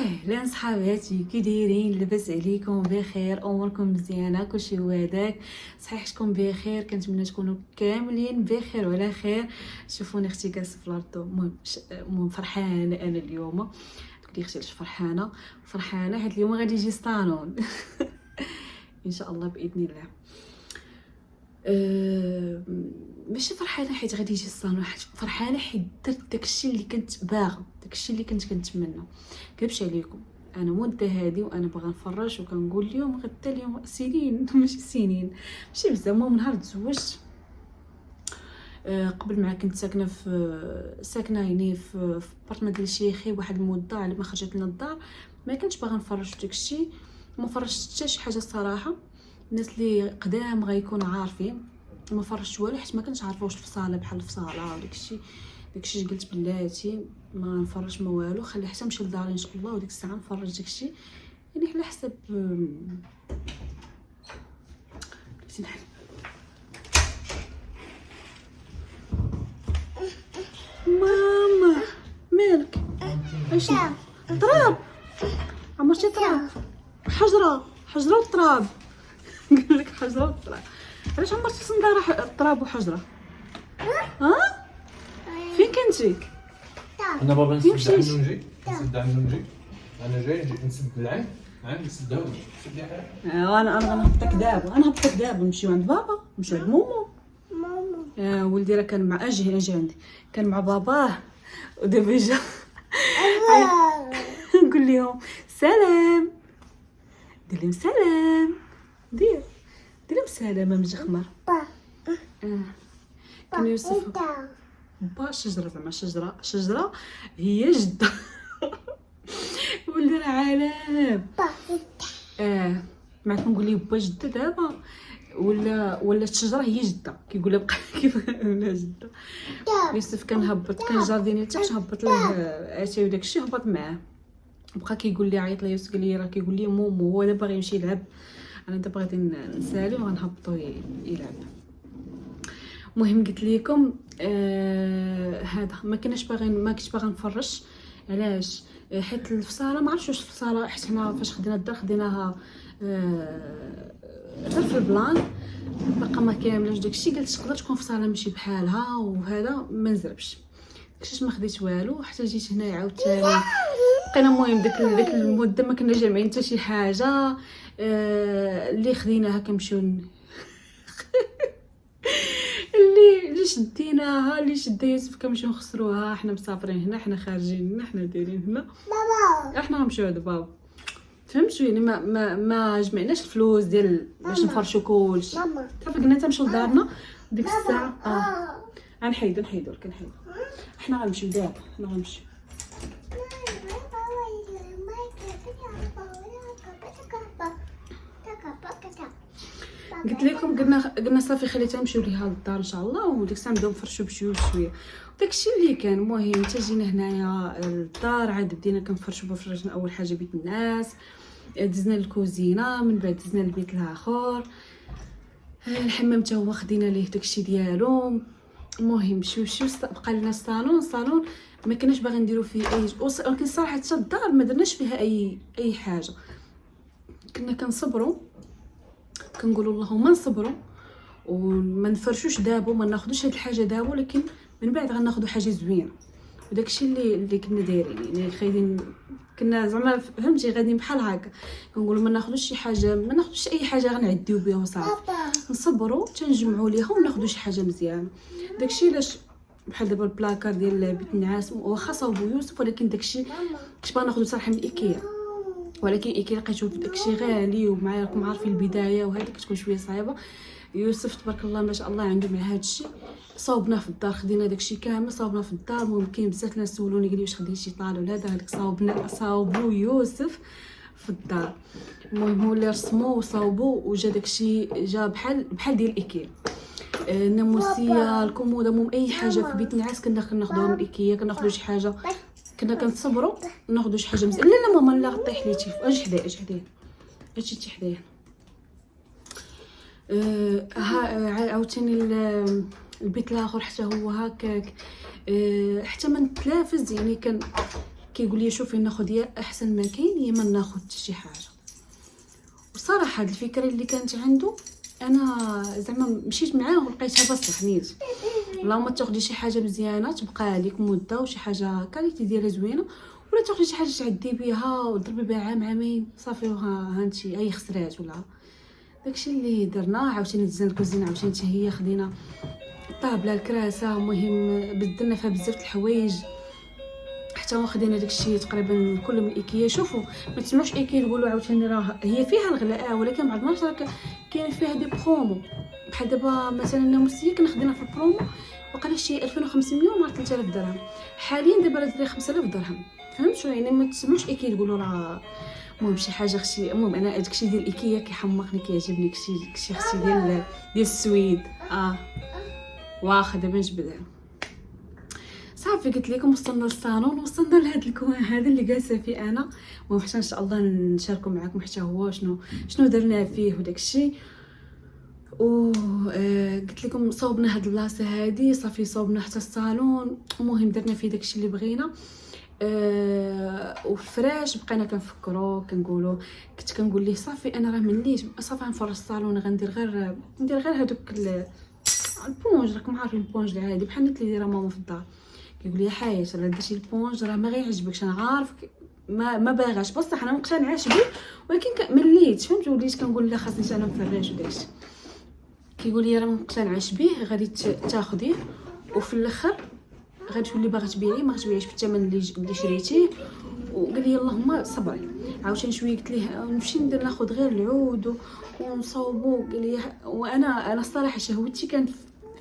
اهلا صحاباتي، كي دايرين؟ لاباس عليكم؟ بخير؟ اموركم مزيانه؟ كلشي هذاك صحيحتكم بخير؟ كنتمنى تكونوا كاملين بخير وعلى خير. شوفوني اختي جالسه في الارض، المهم فرحانه انا اليوم. قلت لي اختي علاش فرحانه حيت اليوم غادي يجي الصالون ان شاء الله باذن الله. ماشي فرحانه حيت غادي يجي الصالون، فرحانه حيت درت داكشي اللي كنت باغا، داكشي اللي كنت كنتمنى. كنبش عليكم، انا مده هادي وانا باغا نفرج وكنقول اليوم غدا اليوم سنين ماشي سنين، ماشي بزاف. من نهار تزوجت قبل ما كنت ساكنه يعني في بارتمان ديال شيخي واحد المده. على ما خرجت لنا الدار ما كنتش باغا نفرج في داكشي، ما فرجت حتى شي حاجه الصراحه. الناس اللي قدام غيكونوا عارفين ما فرجت والو حيت ما كنتش عارفه واش الفصاله بحال الفصاله داكشي قلت بلاتي ما نفرج ما والو، خلي حتى نمشي لداري ان شاء الله وديك الساعه نفرج داكشي يعني على حسب. ماما مالك؟ ايش تراب؟ عمرتي تراب؟ حجره وتراب قال لك حجره وتراب. علاش عمرتي صنداره التراب وحجره؟ ها فين كنتي؟ انا بابا نسد عنه نجي انا جاي نسد العين نسدها نسد لي حاجه. انا غنهبطك دابا نمشيو عند بابا، نمشيو عند مومو. ولدي راه كان مع اجي عندي، كان مع باباه ودابا جا نقول لهم سلام، دير لهم سلام، دير لهم سلام مجخمر. كان يوسف با شجره، زعما شجره هي جده ولدي راه عالم. ما كنقول ليه با جده دابا ولا الشجره هي جده، كيقول لها بقى كيف ولا جده. يوسف كان جارديني حتى باش نهبط ليه اتاي وداكشي، هبط معاه بقى كيقول لي عيط لي يوسف، قال لي راه كيقول لي مومو، هو دابا باغي يمشي يلعب، انا دابا غادي نسالي وغنهبطو يلعب. المهم قلت لكم هذا ما كنتش باغا نفرش. علاش؟ حيت الفصاله ما عرفتش واش الفصاله، حيت حنا فاش خدينا الدار خديناها غير في البلان باقا ما كاملاش داكشي. قلت تقدر تكون فصاله ماشي بحالها وهذا ما نزربش داكشي، ما خديت والو حتى جيت هنا عاوتاني بقينا. المهم داك المده ما كنا جامعين حتى شي حاجه اللي خديناها كنمشيو اللي شديناها اللي شدا يوسف كنمشيو نخسروها. حنا مسافرين هنا، حنا خارجين هنا، حنا دايرين هنا بابا، احنا غنمشيو عند بابا. فهمتوا يعني ما جمعناش الفلوس ديال باش نفرشوا كلشي. اتفقنا تنمشيو لدارنا ديك الساعه. غنحيدو لك حنا غنمشيو دابا، حنا غنمشيو. قلت لكم قلنا صافي خليتها نمشيو ليها للدار ان شاء الله، وديك الساعه نبداو نفرشوا بشويه. داكشي اللي كان المهم. حتى جينا هنايا للدار عاد بدينا كنفرشوا. فرشنا اول حاجه بيت الناس، دزنا للكوزينه، من بعد دزنا للبيت الاخر، الحمام حتى هو خدينا ليه داكشي ديالو. المهم شوي بقى لنا الصالون ما كناش باغي نديرو فيه اي ولكن الصراحه حتى الدار ما درناش فيها اي حاجه. كنا كنصبروا كنقولوا اللهم نصبروا وما نفرشوش دابا وما ناخذوش هاد الحاجه دابا، ولكن من بعد غناخذوا حاجه زوينه. وداكشي اللي كنا دايرين يعني خايدين، كنا زعما فهمتي غاديين بحال هكا. كنقولوا ما ناخذوش شي حاجه، ما ناخذوش اي حاجه غنعديو بها وصافي، نصبروا تنجمعوا ليها وناخذوا شي حاجه مزيانه. داكشي علاش بحال دابا البلاكار ديال بيت النعاس واخا صاوبو يوسف، ولكن داكشي كنت باغا ناخذو صراحه من ايكيا، ولكن ايكيا لقيتو داكشي غالي ومعاكم عارفين البدايه وهذا كتكون شويه صعيبه. يوسف تبارك الله ما شاء الله عنده مع هادشي. صاوبناه في الدار، خدينا داكشي كامل صاوبناه في الدار. المهم كاين بزاف ناس سولوني قال لي واش خديتي طال ولا هذاك صاوبو يوسف في الدار. المهم هو اللي رسمو وصاوبو وجا داكشي جا بحال ديال ايكيا. الناموسيه الكوموده المهم اي حاجه في بيت النعاس كنا كناخذوها من ايكيا. كناخذوا شي حاجه كنا كنصبروا ناخذوا شي حاجه مزيانه. لا ماما لا غطيح لي تيف، اجي حدايا اجي حدايا. عاوتاني البيت الاخر حتى هو هكاك. حتى ما نتلافز يعني كيقول لي شوفي ناخذ يا احسن ما كاين يا ما ناخذ حتى شي حاجه. وصراحه هاد الفكره اللي كانت عنده انا زعما مشيت معاه ولقيتها بصح نيت. اللهم تاخدي شي حاجه مزيانه تبقى لك مده وشي حاجه كاليتي ديالها زوينه، ولا تاخدي شي حاجه تعدي بها وتضربي بها عام عامين صافي هانتي هي خسرات. ولا داكشي اللي درنا عاوتاني دزنا الكوزينه عاوتاني حتى هي خدينا الطابله الكراسه، المهم بدلنا فيها بزاف د الحوايج حتى واخدين داكشي تقريبا كله من ايكيا. شوفوا ما تسمعوش ايكيا تقولوا عاوتاني راه هي فيها الغلاء، ولكن بعض المرات راه كاين فيها دي برومو. بحال دابا مثلا الناموسيه كنا خدينا في البرومو وقال شي 2500 مع 3000 درهم، حاليا دابا راه دري 5000 درهم. فهمتوا يعني ما تسمعوش ايكيا تقولوا راه المهم شي حاجه خشي. المهم انا داكشي ديال ايكيا كيحمقني كيعجبني، داكشي خشي ديال السويد. واخا دابا نجبدها صافي. قلت لكم وصلنا للصالون، وصلنا لهاد الكوان هذا اللي جالسه فيه انا. المهم حتى ان شاء الله نشاركوا معكم حتى هو شنو درنا فيه وداك الشيء. و قلت لكم صوبنا هاد البلاصه هذه صافي، صوبنا حتى الصالون. المهم درنا فيه داك الشيء اللي بغينا. والفراش بقينا كنفكروا كنقولوا، كنت كنقول ليه صافي انا راه منيت صافي نفرش الصالون، غندير غير هذوك البونج. راكم عارفين البونج العادي بحال اللي دايره ماما في الدار. كيقول لي حيت راه درتي البونج راه ما غيعجبكش، انا عارفك ما باغاش بصح انا مقتنعاش به، ولكن مليت فهمت. وليت كنقول لا خاصني انا نفرش وداكشي. كيقول لي راه ما مقتنعاش به، غادي تاخذيه وفي الاخر غادي تولي باغا تبيعيه ما غتبيعيش بالثمن اللي شريتيه. وقال لي اللهم صبري. عاوتاني شويه قلت ليه نمشي ناخذ غير العود ونصوبو. قال لي وانا الصراحه شهوتي كانت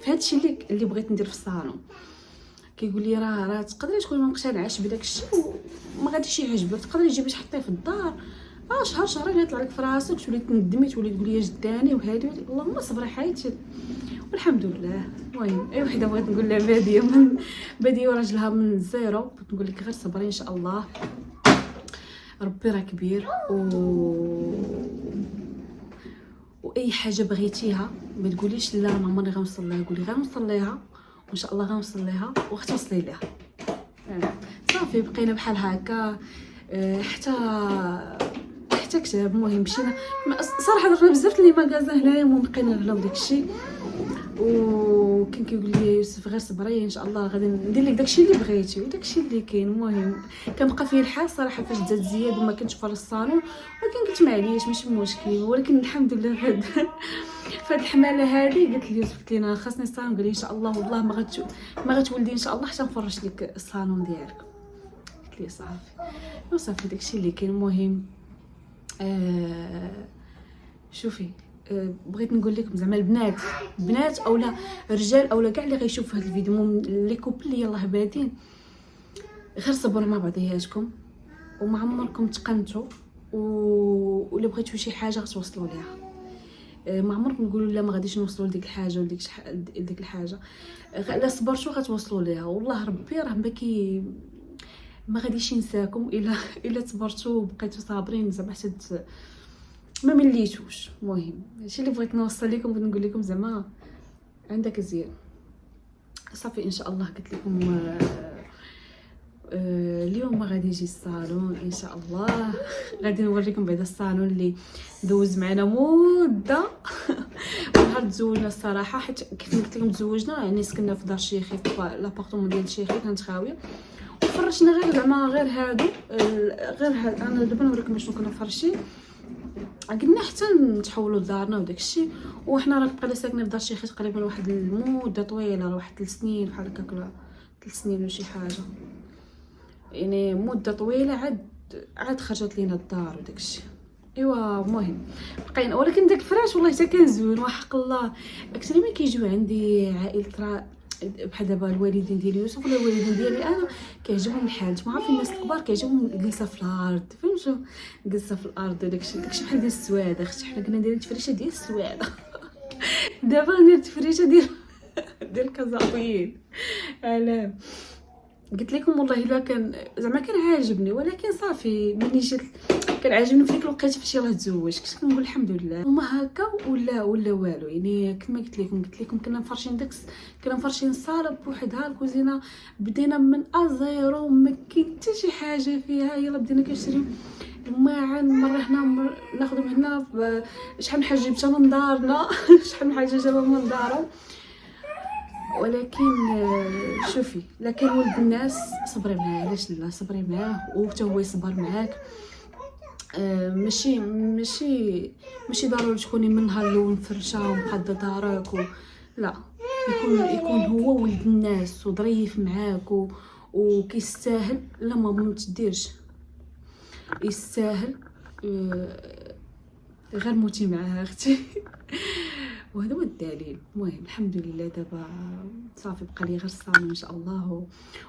في هادشي اللي بغيت ندير في الصالون. كيقول لي راه تقدري تكوني ما مقتنعاش بداك الشيء وما غاديش يعجبك، تقدري تجيبيه تحطيه في الدار شهر شهرين يطلع لك في راسك تولي تندمي تولي تقولي يا جداني وهادي. اللهم صبري حياتي والحمد لله. المهم اي وحده بغيت نقول لها باديه وراجلها من الزيرو، بغيت نقول لك غير صبري ان شاء الله، ربي راه كبير. واي حاجه بغيتيها ما تقوليش لا ما عمرني غنوصل لها، قولي غنوصل ليها وان شاء الله غنوصل ليها وغتوصلي ليها. صافي بقينا بحال هكا حتى كتاب. المهم مشينا صراحه درنا بزاف لي ماغازان هنايا، المهم بقينا نغلاو داكشي. وكان كيقول لي يوسف غير صبري ان شاء الله غادي ندير لك داكشي اللي بغيتي وداكشي اللي كاين. المهم كنبقى فيه الحال صراحه فاش زاد زياد وما كنتش في الصالون، ولكن قلت معليش ماشي مشكل. ولكن الحمد لله فهاد الحماله هذه قلت لي يوسف قلت لي خاصني الصالون. قال لي ان شاء الله والله ما غتولدي ان شاء الله حتى نفرش لك الصالون ديالك. قلت لي صافي وصافي داكشي اللي كاين. المهم شوفي بغيت نقول لكم زعما البنات اولا رجال اولا كاع اللي غيشوف هذا الفيديو لي كوبل اللي يلاه بادين، غير صبروا مع بعضياتكم وما عمركم تقنتوا ولا بغيتوا شي حاجه غتوصلوا ليها. ما عمركم تقولوا لا ما غاديش نوصلوا لديك الحاجه وديك الحاجه. لا صبرتوا غتوصلوا ليها. والله ربي راه ما غاديش ينساكم الا صبرتوا وبقيتوا صابرين زعما حتى ما مليتوش. المهم هادشي اللي بغيت نوصل لكم، بغيت نقول لكم زعما عندك زين صافي ان شاء الله. قلت لكم اليوم ما غادي يجي الصالون ان شاء الله. غادي نوريكم بعدا الصالون اللي دوز معنا مده نهار تزوجنا الصراحه، حيت كيف قلت لكم تزوجنا يعني سكننا في دار شيخي في لابارطمون ديال شيخي كانت خاويه وفرشنا غير زعما غير هادو انا دابا نوريكم شنو كنا فرشين. قلنا حتى نتحولوا لدارنا وداك الشيء. وحنا راه بقينا ساكنين في دار شيخي تقريبا واحد المده طويله، واحد 3 سنين بحال هكاك ولا 3 سنين ولا شي حاجه، يعني مده طويله. عاد خرجت لينا الدار وداك الشيء. ايوا المهم بقينا. ولكن داك الفراش والله حتى كان زوين وحق الله. اكثر من كيجيو عندي عائله بحال دابا الوالدين ديال يوسف ولا الوالدين ديالي انا كيعجبهم الحال. نتوما عارفين الناس الكبار كيعجبهم الجلسه في الارض، فهمتوا الجلسه في الارض وداكشي بحال ديال السواده. اختي حنا كنا ندير التفريشه ديال السواده دابا ندير التفريشه ديال الكازابيين. علاه قلت لكم والله الا كان زعما كان عاجبني، ولكن صافي ملي جات كان عاجبني في ديك الوقيته فاش يلاه تزوجت كنقول الحمد لله. وما هكا ولا والو، يعني كما قلت لكم كنا مفرشين الصاله بوحدها، الكوزينه بدينا من ازيرو، ما كاين حتى شي حاجه فيها. يلا بدينا كنشريو الماعن مره هنا ناخذ من هنا، شحال من حاجه جبتها من دارنا شحال من حاجه جابها من دارهم. ولكن شوفي، لا كان ولد الناس صبري معاه، علاش لا صبري معاه وحتى هو يصبر معاك. ماشي ضروري تكوني من نهار الاول فرشه ومقاده دارك لا، يكون هو ولد الناس وظريف معاك وكيستاهل. لا ما تديرش، يستاهل. غير موتي معاها اختي وهذا هو الدليل. المهم الحمد لله دابا صافي بقى لي غير الصالون ان شاء الله.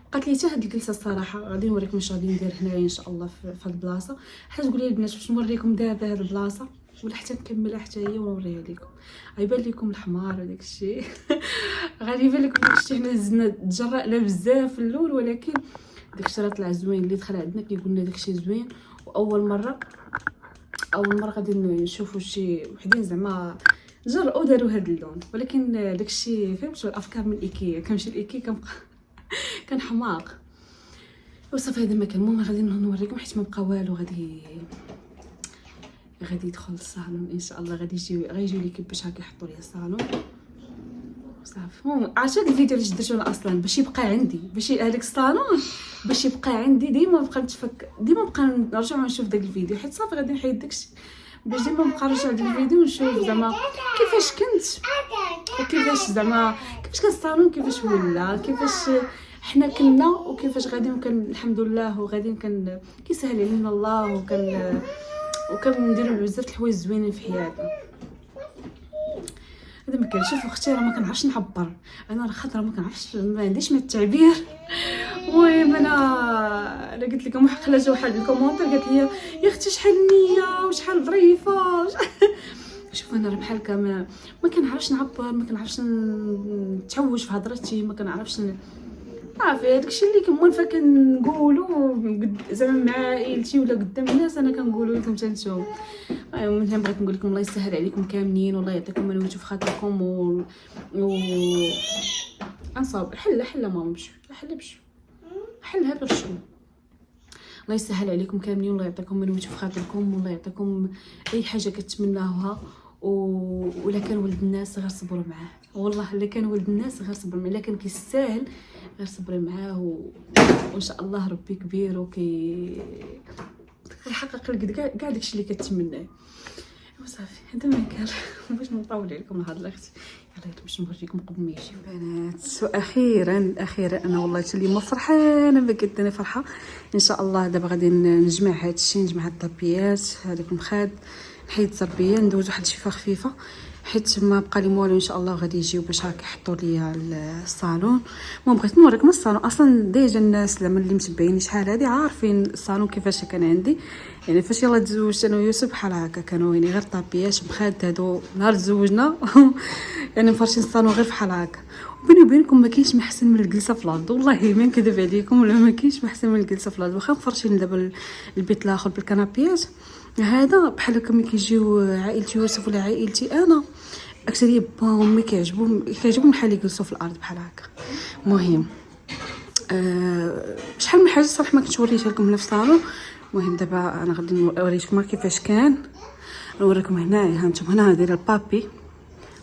وقالت لي حتى هاد الجلسه الصراحه غادي نوريكم اش غادي ندير هنايا ان شاء الله في هاد البلاصه. حيت تقولي البنات واش نوريكم دابا هاد البلاصه ولا حتى نكملها حتى هي ونوريها لكم. غيبان لكم الحمار وداك الشيء غادي يبان لكم داك الشيء. حنا زدنا تجرأنا بزاف في الاول، ولكن داك الشيء راه طلع زوين. اللي دخل عندنا كيقول لنا داك الشيء زوين. واول مره غادي نشوفوا شي وحدين زعما جرأوا داروا هذا اللون، ولكن داكشي فهمتوا الافكار من ايكيا. كنمشي لايكيا كنبقى كنحماق وصافي. هذا المكان المهم غادي نوريكم حيت ما بقى والو. غادي يدخل الصالون ان شاء الله. غيجيو لي باش هكا يحطوا لي الصالون صافي. المهم عرفت هذا الفيديو اللي درتو انا اصلا باش يبقى عندي، باش هذاك الصالون باش يبقى عندي ديما نبقى نتفكر، ديما نبقى نرجع ونشوف داك الفيديو. حيت صافي غادي نحيد داكشي باش ديما نبقى نرجع لهاد الفيديو ونشوف زعما كيفاش كنت وكيفاش زعما كيفاش كان الصالون، كيفاش ولا، كيفاش حنا كنا وكيفاش غادي. وكان الحمد لله وغادي كان كيسهل علينا الله، وكان نديروا بزاف الحوايج زوينين في حياتنا. هذا ما كنشوف اختي راه ما كنعرفش نعبر. انا خاطر ما كنعرفش، ما عنديش من التعبير. المهم انا قلت لكم خرج واحد الكومونتير قالت لي يا اختي شحال نيه وشحال ظريفه شوف انا راه بحال هكا ما كنعرفش نعبر، ما كنعرفش نتحوش في هضرتي، ما كنعرفش صافي. داكشي اللي كنمونفا كنقولوا زعما مع عائلتي ولا قدام الناس انا كنقولوا لكم حتى نتوما. المهم بغيت نقول لكم الله يسهل عليكم كاملين، والله يعطيكم من وجه في خاطركم انصاب حل ماما بشو حلها برشو. الله يسهل عليكم كاملين، والله يعطيكم من وجه في خاطركم، والله يعطيكم اي حاجه كتمناوها. ولا كان ولد الناس غير صبروا معاه، والله الا كان ولد الناس غير صبروا معاه، لكن كيستاهل غير صبري معاه وان شاء الله ربي كبير يحقق لك كاع داكشي اللي كتمناه. وصافي هذا ما كان باش نطول عليكم الهضره اختي. يلا باش نوريكم قبل ما يجي بنات. واخيرا انا والله حتى اليوم فرحانه بجد. انا فرحه ان شاء الله. دابا غادي نجمع هادشي، نجمع الطبيات هذاك المخاد، نحيد الطبيه، ندوز واحد الشفه خفيفه حيت ما بقى لي والو ان شاء الله. غادي يجيو باش هكا يحطوا لي الصالون. المهم بغيت نوريكم الصالون. اصلا ديجا الناس زعما اللي متبعيني شحال هادي عارفين الصالون كيفاش كان عندي. يعني فاش يلا تزوجت انا ويوسف بحال هكا كانوا يعني غير طابيات مخاد. هادو نهار تزوجنا يعني مفرشين الصالون غير بحال هكا. وبيني وبينكم ما كاينش محسن من الجلسه في الارض، والله ما نكذب عليكم، ولا ما كاينش محسن من الجلسه في الارض. واخا مفرشين دابا البيت الاخر بالكنابيات، هذا بحال هكا ملي كيجيو عائلتي يوسف ولا عائلتي انا اكثريه باهم كيعجبهم بحال يجلسوا في الارض بحال هكا. المهم شحال من حاجه صراحه ما كنتش وريتها لكم هنا في الصالون. المهم دابا انا غادي نوريكم كيفاش كان. نوريكم هنايا هانتوما هنا دايره البابي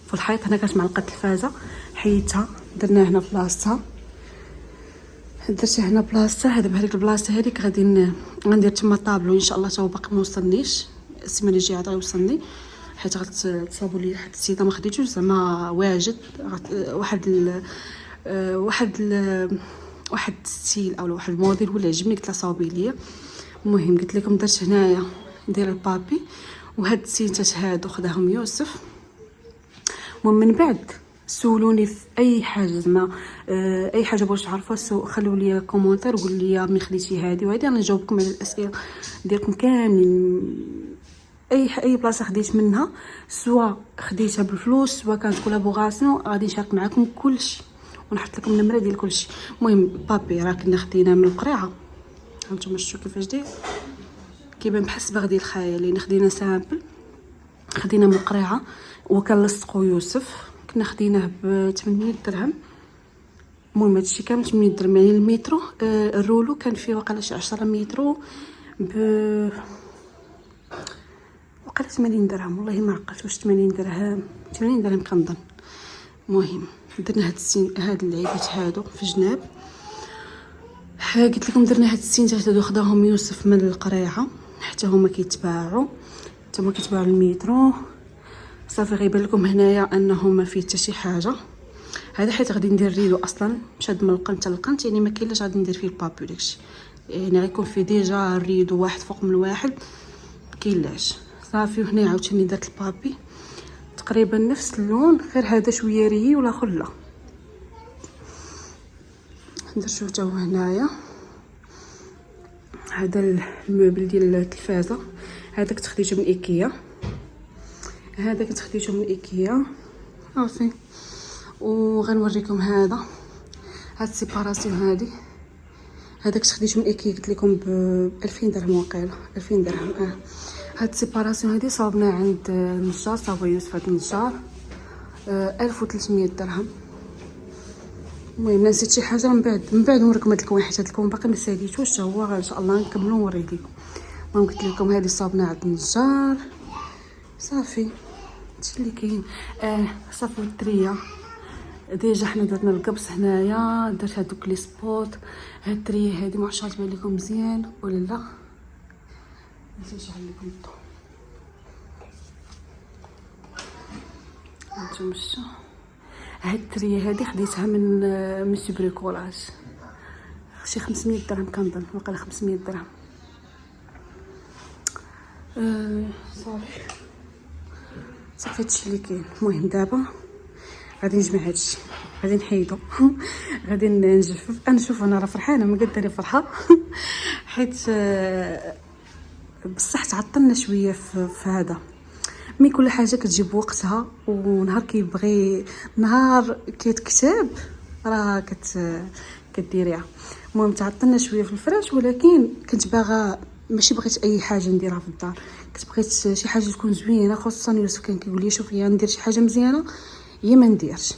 في الحيط. هنا كانت معلقه الفازه حيدتها درناها هنا بلاصتها، درتها هنا بلاصتها. دابا هذيك البلاصه هذيك غادي غندير تما طابلو ان شاء الله. تا هو باقي ما وصلنيش، السيمانه الجايه عاد غيوصلني حيت غتصاوبوا لي واحد السيده ما خديتوش زعما واجد واحد ستيل او واحد الموديل ولا عجبني قلت لها صاوبي ليا. المهم قلت لكم درت هنايا ندير البابي وهاد السيتات هادو خداهم يوسف. المهم من بعد سولوني في اي حاجه زعما اي حاجه بغيتو تعرفوا خلوا لي كومونتير وقولوا لي ملي خديتي هذه وهذه، انا نجاوبكم على الاسئله ديالكم كاملين. اي بلاصه خديت منها سواء خديتها بالفلوس سواء كانت كولابوراسيون غادي نشارك معكم كلشي، ونحط لكم النمره ديال كلشي. المهم البابي راه كنا خديناه من القريعه، هانتوما شفتوا كيفاش داير، كيبان بحال الصباغ ديال الخيالين. خدينا سامبل، خدينا من القريعه وكنلصقوا يوسف، كنا خديناه ب 800 درهم. المهم هادشي كامل 800 درهم، يعني المترو الرولو كان فيه وقيلا شي 10 مترو ب وقيلا 80 درهم، والله ما عقلت واش 80 درهم 80 درهم كنظن. المهم درنا هاد اللعيبات هادو في جناب. قلت لكم درنا هاد السينتات هادو خداهم يوسف من القريعه، حتى هما كيتباعوا، حتى هما كيتباعوا المترو. صافي غيبان لكم هنايا انه ما فيه حتى شي حاجه. هذا حيت غادي ندير ريدو اصلا مشاد من القنت للقنت، يعني ما كاينلاش غادي ندير فيه البابي وداكشي، يعني غيكون فيه ديجا الريدو واحد فوق من الواحد، مكاينلاش. صافي وهنا عاوتاني درت البابي تقريبا نفس اللون، غير هذا شويه ريي والاخر لا. درتو حتى هو هنايا. هذا الموبل ديال التلفازه، هذا كنت خديته من ايكيا، هذا كنت خديته من ايكيا صافي. وغنوريكم هذا، هاد السيباراسيون هذا كنت خديته من ايكيا، قلت لكم ب 2000 درهم وقيله 2000 درهم. هاد السيباراسيون هادي صاوبناها عند النجار، صاوبها يوسف هاد النجار 1300 درهم. المهم نسيت شي حاجه من بعد نوريكم هاد الكوين، حيت هاد الكوين باقي ما ساليتوش، حتى هو ان شاء الله نكملو ونوريه لكم. المهم قلت لكم هادي صاوبناها عند النجار صافي. هادشي اللي كاين. صافي التريه ديجا حنا درنا القبص هنايا، درت هادوك لي سبوت. هاد التريه هادي معرفتش غتبان لكم مزيان ولا لا، نسيت نشعل لكم الضو. هانتوما شفتوا هاد التريه هادي خديتها من مسيو بريكولاج، شي 500 درهم كنظن، وقيلا 500 درهم. صافي هادشي اللي كاين. المهم دابا غادي نجمع هادشي، غادي نحيدو غادي نجفف. انا شوف انا راه فرحانه، ما قدري فرحه حيت بصح تعطلنا شويه في هذا. مي كل حاجه كتجيب وقتها، ونهار كيبغي نهار كيتكتب راه كديريها. المهم تعطلنا شويه في الفراش، ولكن كنت باغا ماشي بغيت اي حاجه نديرها في الدار، كنت بغيت شي حاجه تكون زوينه. خصوصا يوسف كان كيقول لي شوفي يا ندير شي حاجه مزيانه يا ما نديرش.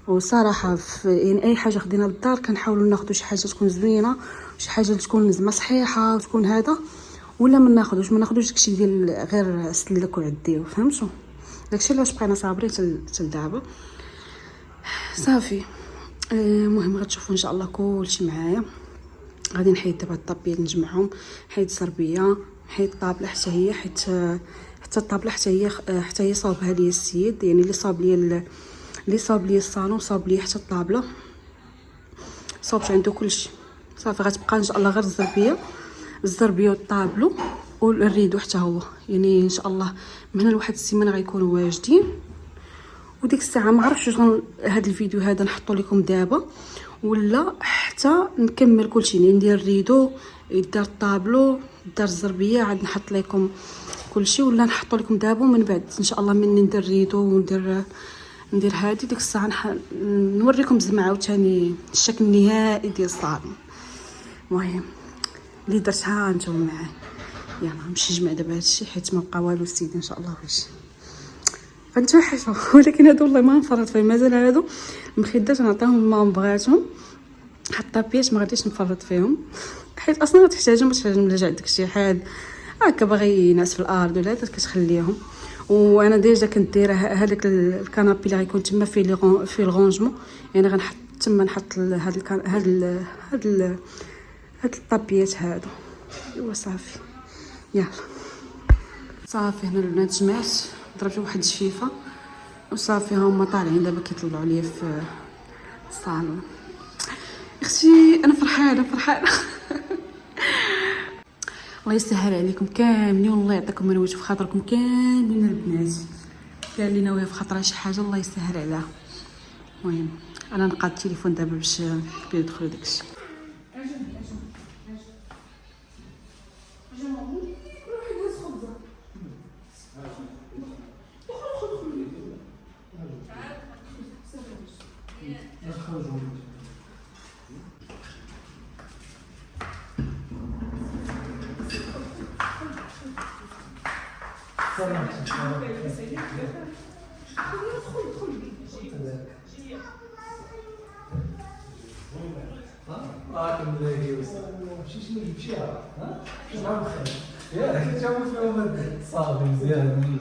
وصراحه يعني اي حاجه خدينا للدار كنحاولوا ناخذوا شي حاجه تكون زوينه، شي حاجه تكون زعما صحيحه وتكون هذا، ولا ما ناخذوش داكشي ديال غير سلك وعديو، فهمتوا؟ داكشي علاش بقينا صابرين حتى دابا صافي. المهم غتشوفوا ان شاء الله كلشي معايا. غادي نحيد دابا الطابيات نجمعهم، حيد الزربيه، حيد الطابله حتى هي، حتى الطابله حتى هي صاوبها لي السيد، يعني اللي صاب لي الصالون صاب لي حتى الطابله، صابت عنده كلشي. صافي غتبقى ان شاء الله غير الزربيه والطابلو والريدو حتى هو، يعني ان شاء الله من هنا لواحد السيمانه غيكونوا واجدين. وديك الساعه ما عرفتش واش هذا الفيديو هذا نحطو لكم دابا ولا حتى نكمل كلشي، يعني ندير الريدو، دار الطابلو، دار الزربيه، عاد نحط لكم كلشي، ولا نحطو لكم دابا ومن بعد ان شاء الله من ندير الريدو وندير هادي ديك الساعه نوريكم زعما عاوتاني الشكل النهائي ديال الصالون. المهم اللي درتها نتوما معايا. يلا نمشي نجمع دابا هادشي حيت ما بقى والو السيد ان شاء الله. واش غنتوحشوا ولكن هادو والله ما نفرط فيهم، مازال هادو المخدات نعطيهم ما بغاتهم، حتى الطابيات ما غاديش نفرط فيهم حيت اصلا تحتاجهم الا عندك شي حاد هكا باغي ينعس في الارض ولا هذا كتخليهم. وانا ديجا كنت دايره هذاك الكنابي اللي غيكون تما فيه الغونجمون، يعني غنحط تما نحط هاد الطابيات هادو. ايوا صافي يلا صافي. هنا البنات جمعت ضربت واحد الشفيفه وصافي هما طالعين دابا كيطلعوا ليا في الصالون. اختي انا فرحانه الله يسهل عليكم كاملين، والله يعطيكم الوجه في خاطركم كاملين البنات، كاع اللي ناويه في خاطرها شي حاجه الله يسهل عليها. المهم انا نقاد التليفون دابا باش يدخلوا داكشي. خرجوا راك ملاهي مشيتي ما جبتيها ها؟ شنو عم خير؟ ياك انت عم فيهم صافي مزيان.